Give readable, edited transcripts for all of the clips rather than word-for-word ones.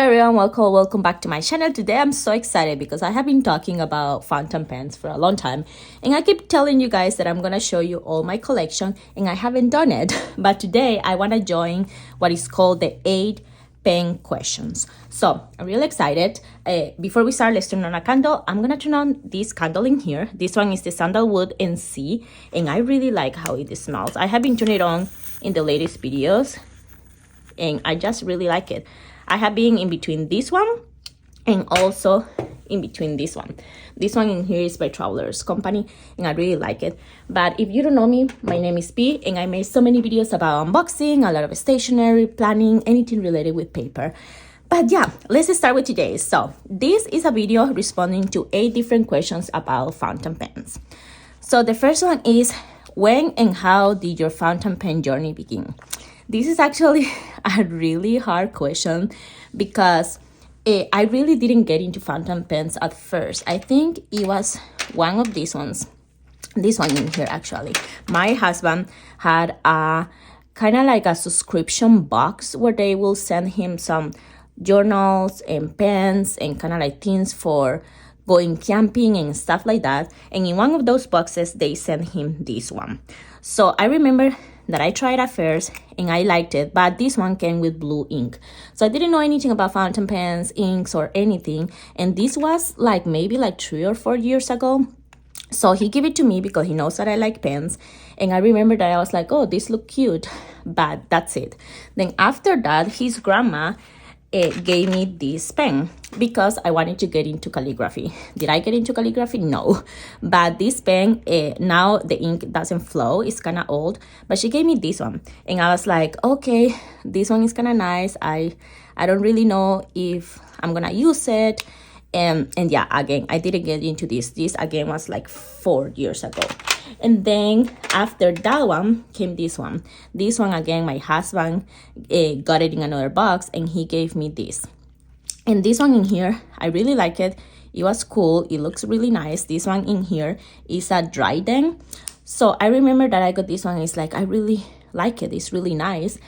everyone, welcome back to my channel. Today I'm so excited because I have been talking about fountain pens for a long time, and I keep telling you guys that I'm gonna show you all my collection, and I haven't done it. But today I want to join what is called the 8 pen questions. So I'm really excited. Before we start, let's turn on a candle. I'm gonna turn on this candle in here. This one is the sandalwood NC, and I really like how it smells. I have been turning it on in the latest videos, and I just really like it. I have been in between this one and also in between this one. This one in here is by Travelers Company, and I really like it. But if you don't know me, my name is P, and I made so many videos about unboxing, a lot of stationery, planning, anything related with paper. But yeah, let's start with today. So this is a video responding to 8 different questions about fountain pens. So the first one is, when and how did your fountain pen journey begin? This is actually a really hard question because I really didn't get into fountain pens at first. I think it was one of these ones. This one in here, actually. My husband had a kind of like a subscription box where they will send him some journals and pens and kind of like things for going camping and stuff like that. And in one of those boxes, they sent him this one. So I remember that I tried at first and I liked it, but this one came with blue ink. So I didn't know anything about fountain pens, inks, or anything. And this was like maybe like 3 or 4 years ago. So he gave it to me because he knows that I like pens. And I remember that I was like, oh, this look cute, but that's it. Then after that, his grandma gave me this pen because I wanted to get into calligraphy. Did I get into calligraphy? No. But this pen, now the ink doesn't flow. It's kind of old. But she gave me this one. And I was like, okay, this one is kind of nice. I don't really know if I'm going to use it. And yeah, again, I didn't get into this. This, again, was like 4 years ago. And then after that one came this one. This one, again, my husband got it in another box, and he gave me this. And this one in here, I really like it. It was cool. It looks really nice. This one in here is a Dryden. So I remember that I got this one. It's like, I really like it. It's really nice.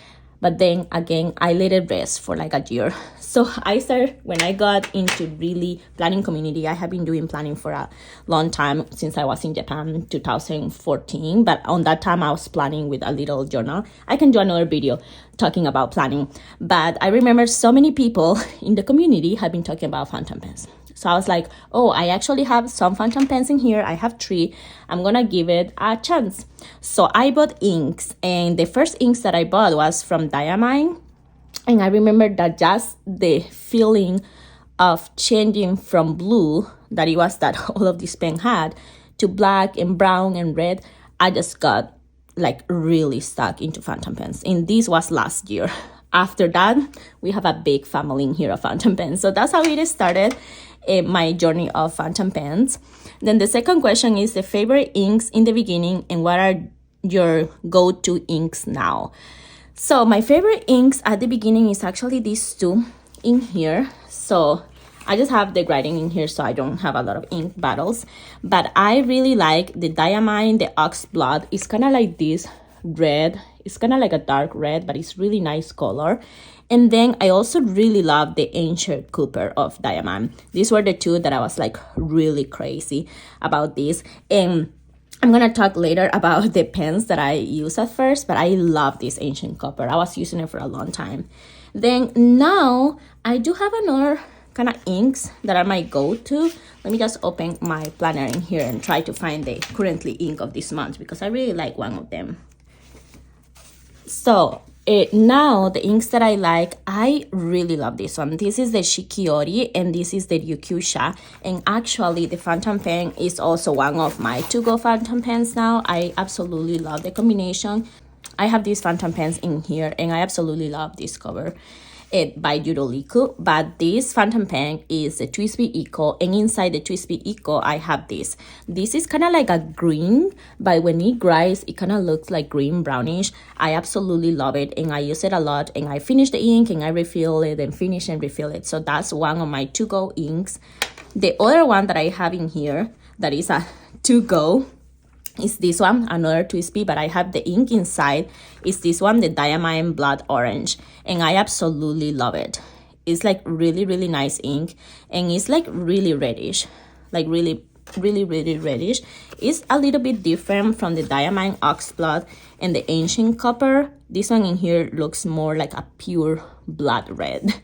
But then again, I let it rest for like a year. So I started, when I got into really planning community, I have been doing planning for a long time since I was in Japan, 2014. But on that time, I was planning with a little journal. I can do another video talking about planning. But I remember so many people in the community have been talking about fountain pens. So I was like, oh, I actually have some fountain pens in here. I have 3. I'm going to give it a chance. So I bought inks. And the first inks that I bought was from Diamine. And I remember that just the feeling of changing from blue, that it was that all of this pen had, to black and brown and red, I just got like really stuck into fountain pens. And this was last year. After that, we have a big family in here of fountain pens. So that's how it started. My journey of fountain pens. Then the second question is the favorite inks in the beginning and what are your go-to inks now? So my favorite inks at the beginning is actually these 2 in here. So I just have the writing in here, so I don't have a lot of ink battles. But I really like the Diamine, the Ox Blood. It's kind of like this red. It's kind of like a dark red, but it's really nice color. And then I also really love the Ancient Cooper of Diamond. These were the 2 that I was like really crazy about this. And I'm going to talk later about the pens that I use at first, but I love this Ancient Copper. I was using it for a long time. Then now I do have another kind of inks that are my go-to. Let me just open my planner in here and try to find the currently ink of this month because I really like one of them. So now the inks that I like, I really love this one. This is the Shikiori and this is the Ryukyusha. And actually the fountain pen is also one of my to-go fountain pens now. I absolutely love the combination. I have these fountain pens in here and I absolutely love this cover by Yuroliku. But this fountain pen is the Twisby Eco, and inside the Twisby Eco I have this. This is kind of like a green, but when it dries it kind of looks like green brownish. I absolutely love it and I use it a lot, and I finish the ink and I refill it and finish and refill it. So that's one of my to-go inks. The other one that I have in here that is a to-go is this one, another Twisby, but I have the ink inside. Is this one, the Diamine Blood Orange, and I absolutely love it. it's like really nice ink, and it's like really reddish, like really reddish. It's a little bit different from the Diamond Oxblood and the Ancient Copper. This one in here looks more like a pure blood red,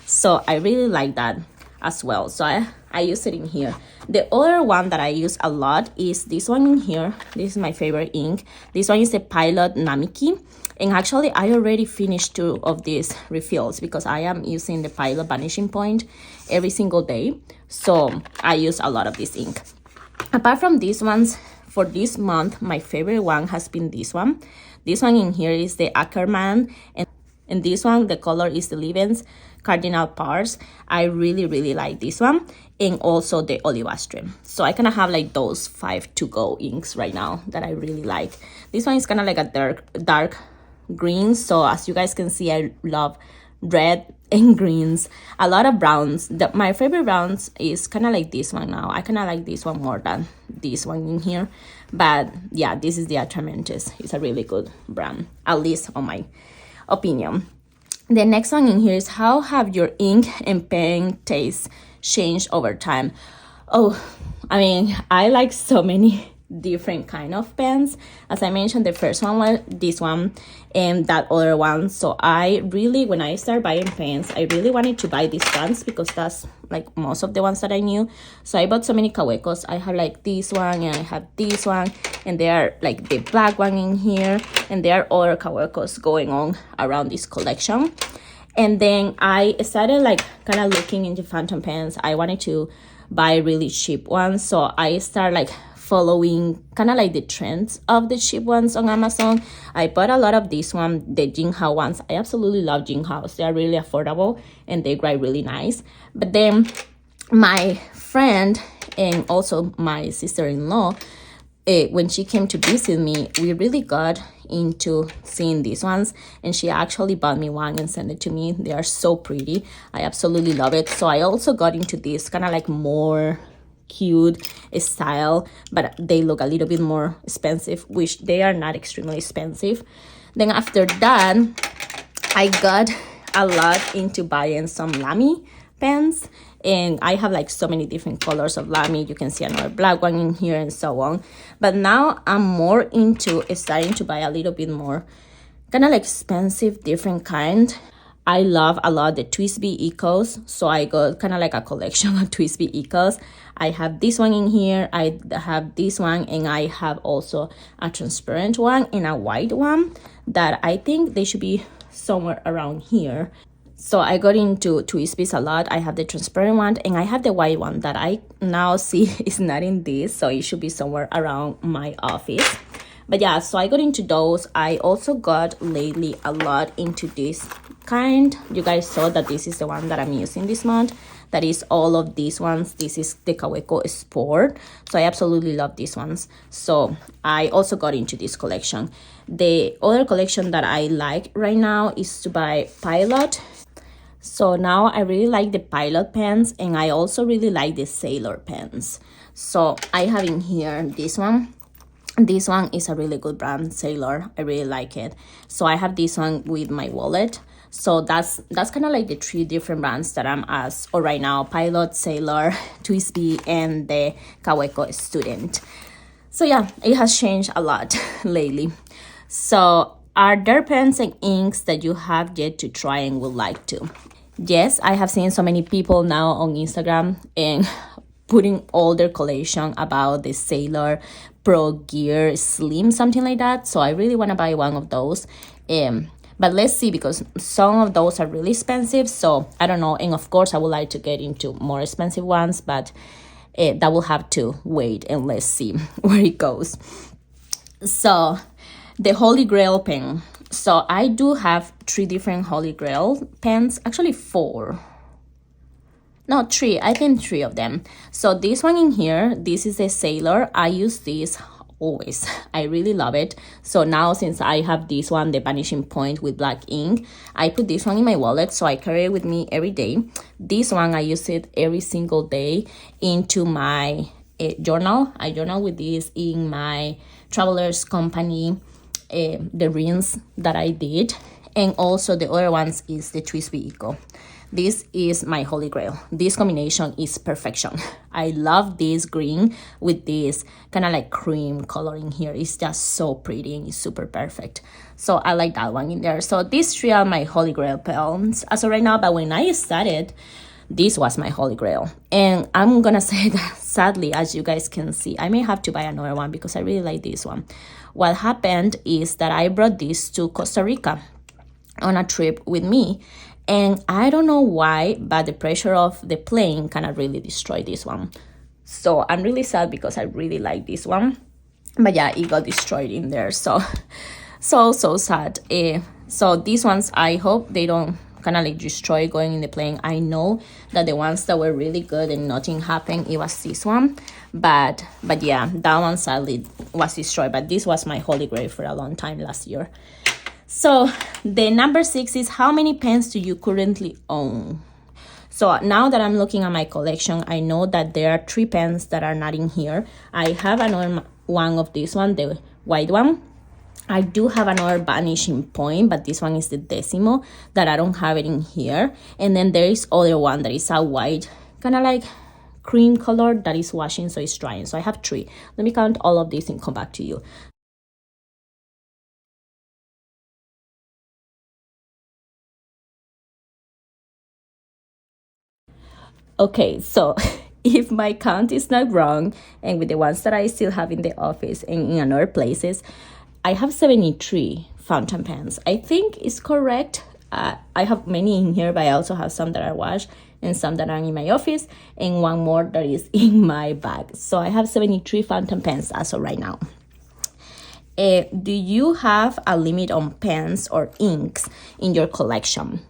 so I really like that as well. So I use it in here. The other one that I use a lot is this one in here. This is my favorite ink. This one is the Pilot Namiki, and actually I already finished 2 of these refills because I am using the Pilot Vanishing Point every single day, so I use a lot of this ink. Apart from these ones, for this month my favorite one has been this one. This one in here is the Ackerman, and this one, the color is the Leavens Cardinal Pars. I really like this one, and also the Olivastre. So I kind of have like those 5 to go inks right now that I really like. This one is kind of like a dark green, so as you guys can see, I love red and greens, a lot of browns. My favorite browns is kind of like this one now. I kind of like this one more than this one in here, but yeah, this is the Atramantis. It's a really good brand, at least on my opinion. The next one in here is, how have your ink and pen tastes changed over time? Oh, I mean, I like so many different kind of pens. As I mentioned, the first one was this one and that other one. So I really, when I started buying pens, I really wanted to buy these ones because that's like most of the ones that I knew. So I bought so many Kawecos. I have like this one, and I have this one, and there are like the black one in here, and there are other Kawecos going on around this collection. And then I started like kind of looking into phantom pens. I wanted to buy really cheap ones, so I started like following kind of like the trends of the cheap ones on Amazon. I bought a lot of this one, the Jinghao ones. I absolutely love Jinghaos. They are really affordable and they write really nice. But then my friend and also my sister-in-law, when she came to visit me, we really got into seeing these ones, and she actually bought me one and sent it to me. They are so pretty. I absolutely love it. So I also got into this kind of like more cute style, but they look a little bit more expensive, which they are not extremely expensive. Then after that, I got a lot into buying some Lamy pens, and I have like so many different colors of Lamy. You can see another black one in here and so on. But now I'm more into starting to buy a little bit more kind of like expensive different kind. I love a lot the Twisby Ecos, so I got kind of like a collection of Twisby Ecos. I have this one in here, I have this one, and I have also a transparent one and a white one that I think they should be somewhere around here. So I got into Twisbys a lot. I have the transparent one, and I have the white one that I now see is not in this, so it should be somewhere around my office. But yeah, so I got into those. I also got lately a lot into this kind. You guys saw that this is the one that I'm using this month. That is all of these ones. This is the Kaweco Sport. So I absolutely love these ones. So I also got into this collection. The other collection that I like right now is to buy Pilot. So now I really like the Pilot pens, and I also really like the Sailor pens. So I have in here this one. This one is a really good brand, Sailor. I really like it. So I have this one with my wallet. So that's kind of like the 3 different brands that I'm as or right now: Pilot, Sailor, Twisby, and the Kaweco Student. So yeah, it has changed a lot lately. So are there pens and inks that you have yet to try and would like to? Yes, I have seen so many people now on Instagram and putting all their collection about the Sailor Pro Gear Slim, something like that. So I really want to buy one of those. But let's see, because some of those are really expensive, so I don't know. And of course I would like to get into more expensive ones, but that will have to wait, and let's see where it goes. So the Holy Grail pen. So I do have 3 different Holy Grail pens, actually 4. No, 3. I think 3 of them. So this one in here, this is a Sailor. I use this always. I really love it. So now, since I have this one, the Vanishing Point with black ink, I put this one in my wallet, so I carry it with me every day. This one, I use it every single day into my journal. I journal with this in my Traveler's Company, the rings that I did. And also the other ones is the Twisby Eco. This is my holy grail. This combination is perfection. I love this green with this kind of like cream coloring here. It's just so pretty and it's super perfect. So I like that one in there. So these three are my holy grail pens as of right now. But when I started, this was my holy grail. And I'm gonna say that sadly, as you guys can see, I may have to buy another one because I really like this one. What happened is that I brought this to Costa Rica on a trip with me, and I don't know why, but the pressure of the plane kind of really destroyed this one. So I'm really sad because I really like this one, but yeah, it got destroyed in there. So sad. So these ones, I hope they don't kind of like destroy going in the plane. I know that the ones that were really good and nothing happened, it was this one, but yeah, that one sadly was destroyed. But this was my holy grail for a long time last year. So the number 6 is, how many pens do you currently own? So now that I'm looking at my collection, I know that there are 3 pens that are not in here. I have another one of this one, the white one. I do have another vanishing point, but this one is the Decimo that I don't have it in here. And then there is other one that is a white, kind of like cream color that is washing, so it's drying. So I have 3. Let me count all of these and come back to you. Okay, so if my count is not wrong, and with the ones that I still have in the office and in other places, I have 73 fountain pens. I think it's correct. I have many in here, but I also have some that are washed and some that are in my office, and one more that is in my bag. So I have 73 fountain pens as of right now. Do you have a limit on pens or inks in your collection?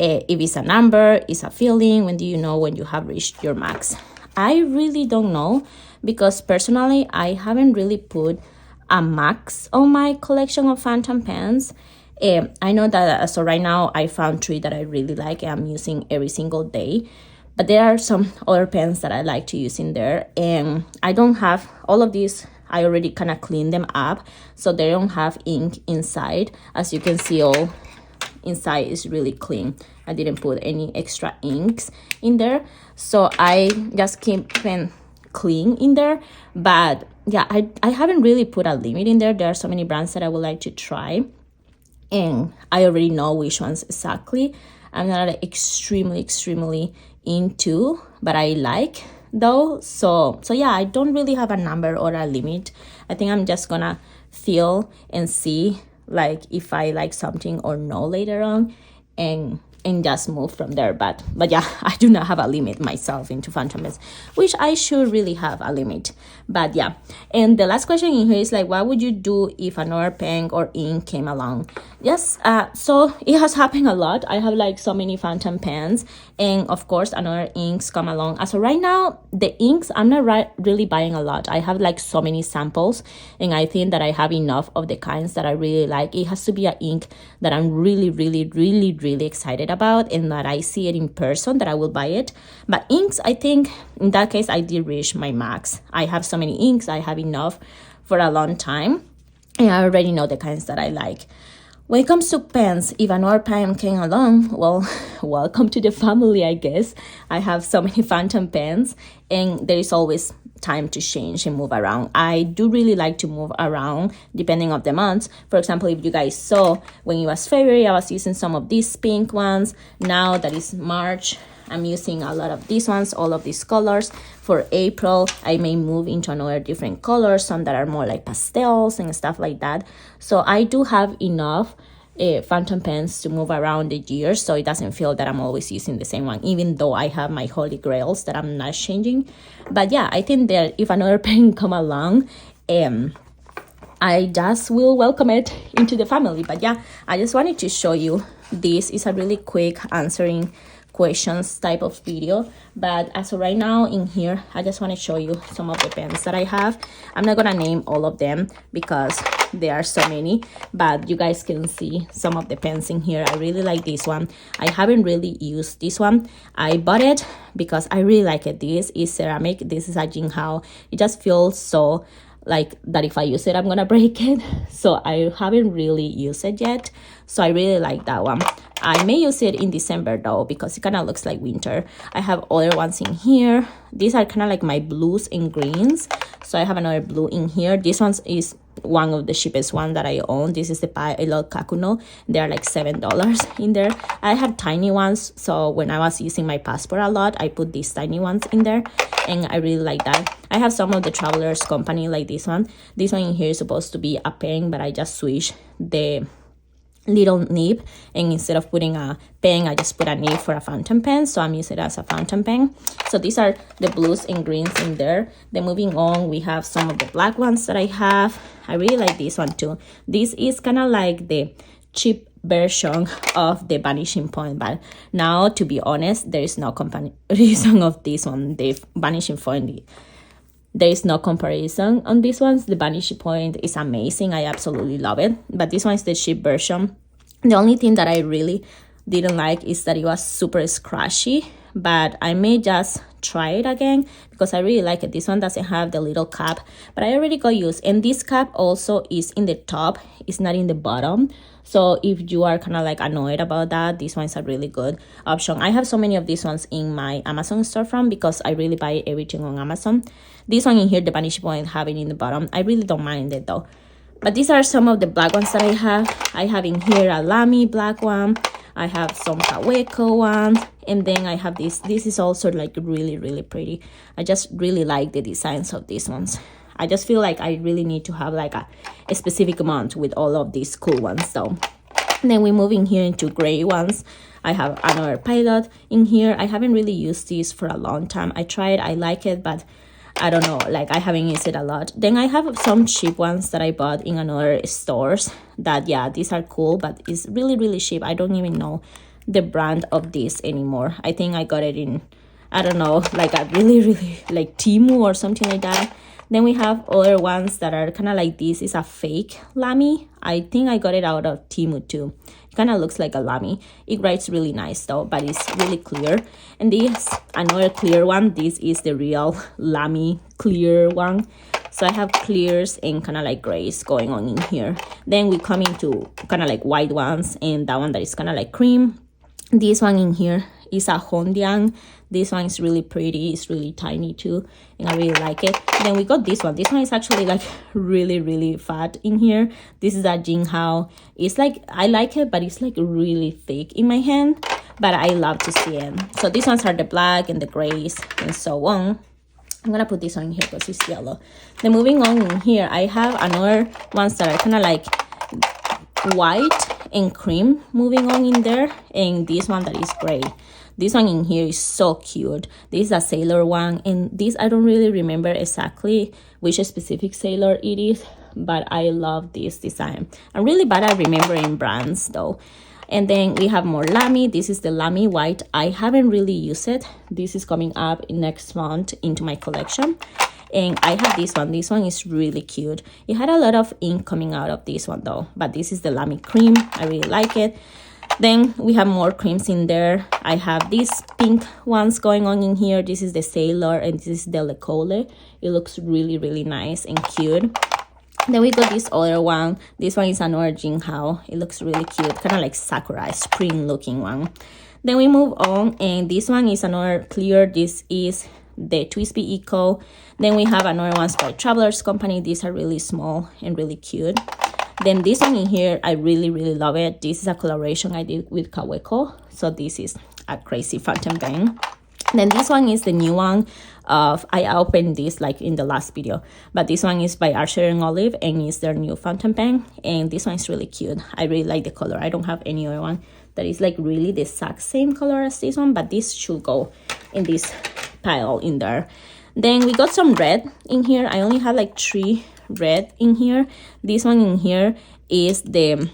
If it's a number, it's a feeling, when do you know when you have reached your max? I really don't know, because personally, I haven't really put a max on my collection of fountain pens. I know that so right now I found 3 that I really like and I'm using every single day. But there are some other pens that I like to use in there. And I don't have all of these. I already kind of cleaned them up, so they don't have ink inside. As you can see, all inside is really clean. I didn't put any extra inks in there, so I just keep them clean in there. But yeah, I haven't really put a limit in there. There are so many brands that I would like to try, and I already know which ones exactly. I'm not like extremely into, but I like though. So yeah, I don't really have a number or a limit. I think I'm just gonna feel and see like if I like something or no later on, and just move from there. But yeah, I do not have a limit myself into fountain pens, which I should really have a limit. But yeah, and the last question in here is like, what would you do if another pen or ink came along? Yes, so it has happened a lot. I have like so many fountain pens, and of course another inks come along. As of right now, the inks, I'm not really buying a lot. I have like so many samples, and I think that I have enough of the kinds that I really like. It has to be an ink that I'm really excited about, and that I see it in person, that I will buy it. But inks, I think in that case I did reach my max. I have so many inks, I have enough for a long time, and I already know the kinds that I like. When it comes to pens, if another pen came along, well, welcome to the family, I guess. I have so many fountain pens, and there is always time to change and move around. I do really like to move around depending on the months. For example, if you guys saw, when it was February, I was using some of these pink ones. Now that is March, I'm using a lot of these ones, all of these colors. For April, I may move into another different colors, some that are more like pastels and stuff like that. So I do have enough fountain pens to move around the year, so it doesn't feel that I'm always using the same one, even though I have my holy grails that I'm not changing. But yeah, I think that if another pen come along, I just will welcome it into the family. But yeah, I just wanted to show you. This is a really quick answering questions type of video, but as of right now in here, I just want to show you some of the pens that I have. I'm not gonna name all of them because there are so many, but you guys can see some of the pens in here. I really like this one. I haven't really used this one. I bought it because I really like it. This is ceramic. This is a Jinhao. It just feels so like that if I use it I'm gonna break it, so I haven't really used it yet. So I really like that one. I may use it in December though because it kind of looks like winter. I have other ones in here. These are kind of like my blues and greens, so I have another blue in here. This one is one of the cheapest one that I own. This is the Heeellooo Kakuno. They're like $7 in there. I have tiny ones, so when I was using my passport a lot I put these tiny ones in there, and I really like that. I have some of the Travelers Company like this one. This one in here is supposed to be a pen, but I just switched the little nib, and instead of putting a pen I just put a nib for a fountain pen, so I'm using it as a fountain pen. So these are the blues and greens in there. Then moving on, we have some of the black ones that I have. I really like this one too. This is kind of like the cheap version of the vanishing point, but now to be honest there is no comparison of this one. The vanishing point, there is no comparison on these ones. The vanishing point is amazing. I absolutely love it, but this one is the cheap version. The only thing that I really didn't like is that it was super scratchy, but I may just try it again because I really like it. This one doesn't have the little cap, but I already got used, and this cap also is in the top, it's not in the bottom. So if you are kind of like annoyed about that, this one is a really good option. I have so many of these ones in my Amazon storefront because I really buy everything on Amazon. This one in here, the vanishing point, have it in the bottom. I really don't mind it though. But these are some of the black ones that I have. I have in here a Lamy black one. I have some Kaweco ones, and then I have this. This is also like really pretty. I just really like the designs of these ones. I just feel like I really need to have like a specific amount with all of these cool ones though. And then we move in here into gray ones. I have another Pilot in here. I haven't really used this for a long time. I tried, I like it, but I don't know, like I haven't used it a lot. Then I have some cheap ones that I bought in another stores that, yeah, these are cool, but it's really cheap. I don't even know the brand of this anymore. I think I got it in, I don't know, like a really like Temu or something like that. Then we have other ones that are kind of like this. Is a fake Lamy. I think I got it out of Temu too. It kind of looks like a Lamy. It writes really nice though, but it's really clear. And this another clear one. This is the real Lamy clear one. So I have clears and kind of like grays going on in here. Then we come into kind of like white ones, and that one that is kind of like cream. This one in here is a Haugen. This one is really pretty. It's really tiny too, and I really like it. Then we got this one. This one is actually like really fat in here. This is a Jinhao. It's like, I like it, but it's like really thick in my hand, but I love to see it. So these ones are the black and the grays and so on. I'm gonna put this one in here because it's yellow. Then moving on in here, I have another ones that are kind of like white and cream moving on in there, and this one that is gray. This one in here is so cute. This is a Sailor one, and this I don't really remember exactly which specific Sailor it is, but I love this design. I'm really bad at remembering brands though. And then we have more Lamy. This is the Lamy white. I haven't really used it. This is coming up in next month into my collection. And I have this one. This one is really cute. It had a lot of ink coming out of this one though, but this is the Lamy cream. I really like it. Then we have more creams in there. I have these pink ones going on in here. This is the Sailor, and this is the Le Cole. It looks really nice and cute. Then we got this other one. This one is another Jinhao. It looks really cute, kind of like Sakura, spring looking one. Then we move on, and this one is another clear. This is the Twisby Eco. Then we have another ones by Travelers Company. These are really small and really cute. Then this one in here, I really love it. This is a collaboration I did with Kaweco. So this is a crazy fountain pen. Then this one is the new one of, I opened this like in the last video, but this one is by Archer and Olive, and it's their new fountain pen. And this one is really cute. I really like the color. I don't have any other one that is like really the exact same color as this one, but this should go in this pile in there. Then we got some red in here. I only have like 3 red in here. This one in here is the,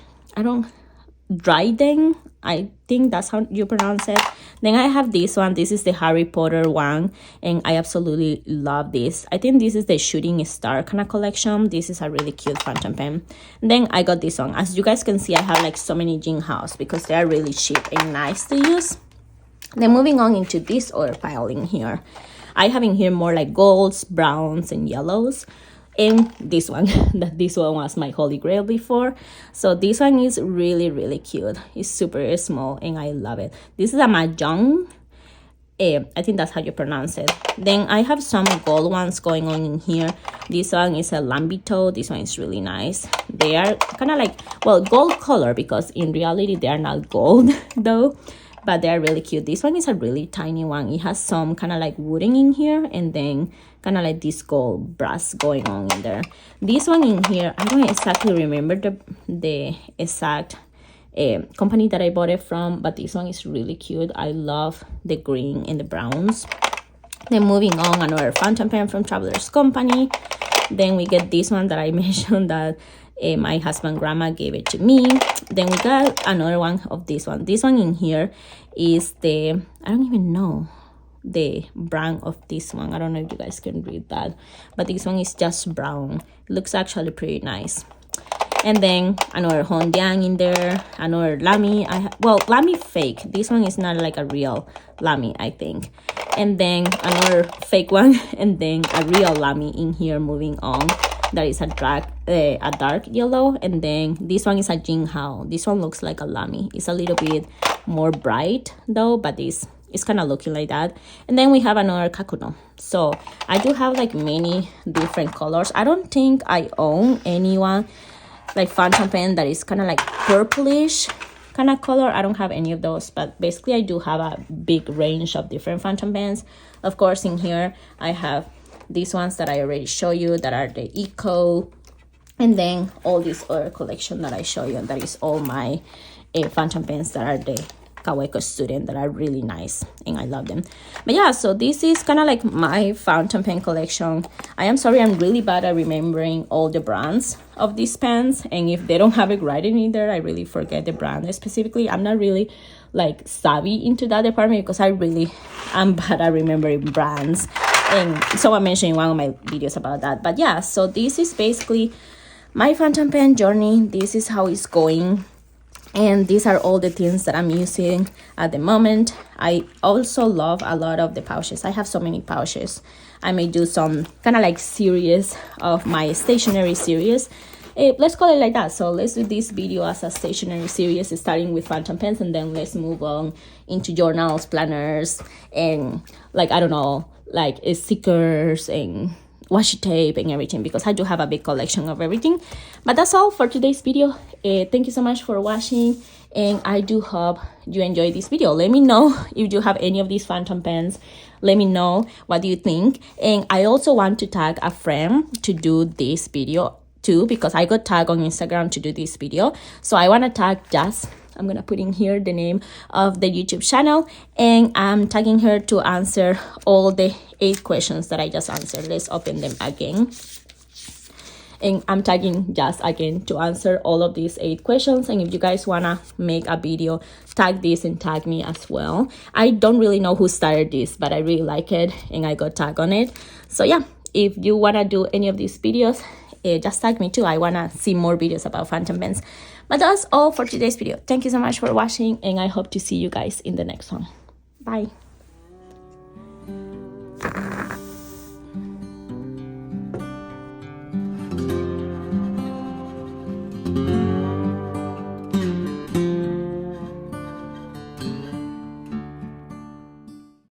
Dryden, I think that's how you pronounce it. Then I have this one. This is the Harry Potter one, and I absolutely love this. I think this is the Shooting Star kind of collection. This is a really cute fountain pen. And then I got this one. As you guys can see, I have like so many Jinhaos because they are really cheap and nice to use. Then moving on into this other pile in here, I have in here more like golds, browns, and yellows. and this one that this one was my holy grail before. So this one is really, really cute. It's super small and I love it. This is a mahjong. I think that's how you pronounce it. Then I have some gold ones going on in here. This one is a lambito. This one is really nice. They are kind of like, well, gold color, because in reality they are not gold though, but they are really cute. This one is a really tiny one. It has some kind of like wooden in here, and then kind of like this gold brass going on in there. This one in here, I don't exactly remember the exact company that I bought it from, but this one is really cute. I love the green and the browns. Then moving on, another fountain pen from Traveler's Company. Then we get this one that I mentioned that my husband grandma gave it to me. Then we got another one of this one. This one in here is the, I don't even know the brand of this one. I don't know if you guys can read that, but this one is just brown. It looks actually pretty nice. And then another Hondian in there, another Lamy. Lamy fake. This one is not like a real Lamy, I think. And then another fake one, and then a real Lamy in here. Moving on, that is a dark yellow, and then this one is a Jinghao. This one looks like a Lamy. It's a little bit more bright though, but it's kind of looking like that. And then we have another Kakuno. So I do have like many different colors. I don't think I own anyone like fountain pen that is kind of like purplish kind of color. I don't have any of those, but basically I do have a big range of different fountain pens. Of course, in here I have these ones that I already show you that are the Eco, and then all this other collection that I show you, and that is all my fountain pens that are the Kaweco student that are really nice and I love them. But yeah, so this is kind of like my fountain pen collection. I am sorry, I'm really bad at remembering all the brands of these pens, and if they don't have it writing in there, I really forget the brand specifically. I'm not really like savvy into that department because I really am bad at remembering brands, and someone mentioned in one of my videos about that. But yeah, so this is basically my fountain pen journey. This is how it's going. And these are all the things that I'm using at the moment. I also love a lot of the pouches. I have so many pouches. I may do some kind of like series of my stationery series. Let's call it like that. So let's do this video as a stationery series, starting with fountain pens, and then let's move on into journals, planners, and like, I don't know, like stickers and washi tape and everything, because I do have a big collection of everything. But that's all for today's video. Thank you so much for watching, and I do hope you enjoyed this video. Let me know if you have any of these fountain pens. Let me know what do you think. And I also want to tag a friend to do this video too, because I got tagged on Instagram to do this video. So I want to tag Jazz. I'm gonna put in here the name of the YouTube channel, and I'm tagging her to answer all the 8 questions that I just answered. Let's open them again. And I'm tagging Jazz again to answer all of these 8 questions. And if you guys wanna make a video, tag this and tag me as well. I don't really know who started this, but I really like it and I got tagged on it. So yeah, if you wanna do any of these videos, just tag me too. I wanna see more videos about fountain pens. But that's all for today's video. Thank you so much for watching, and I hope to see you guys in the next one. Bye.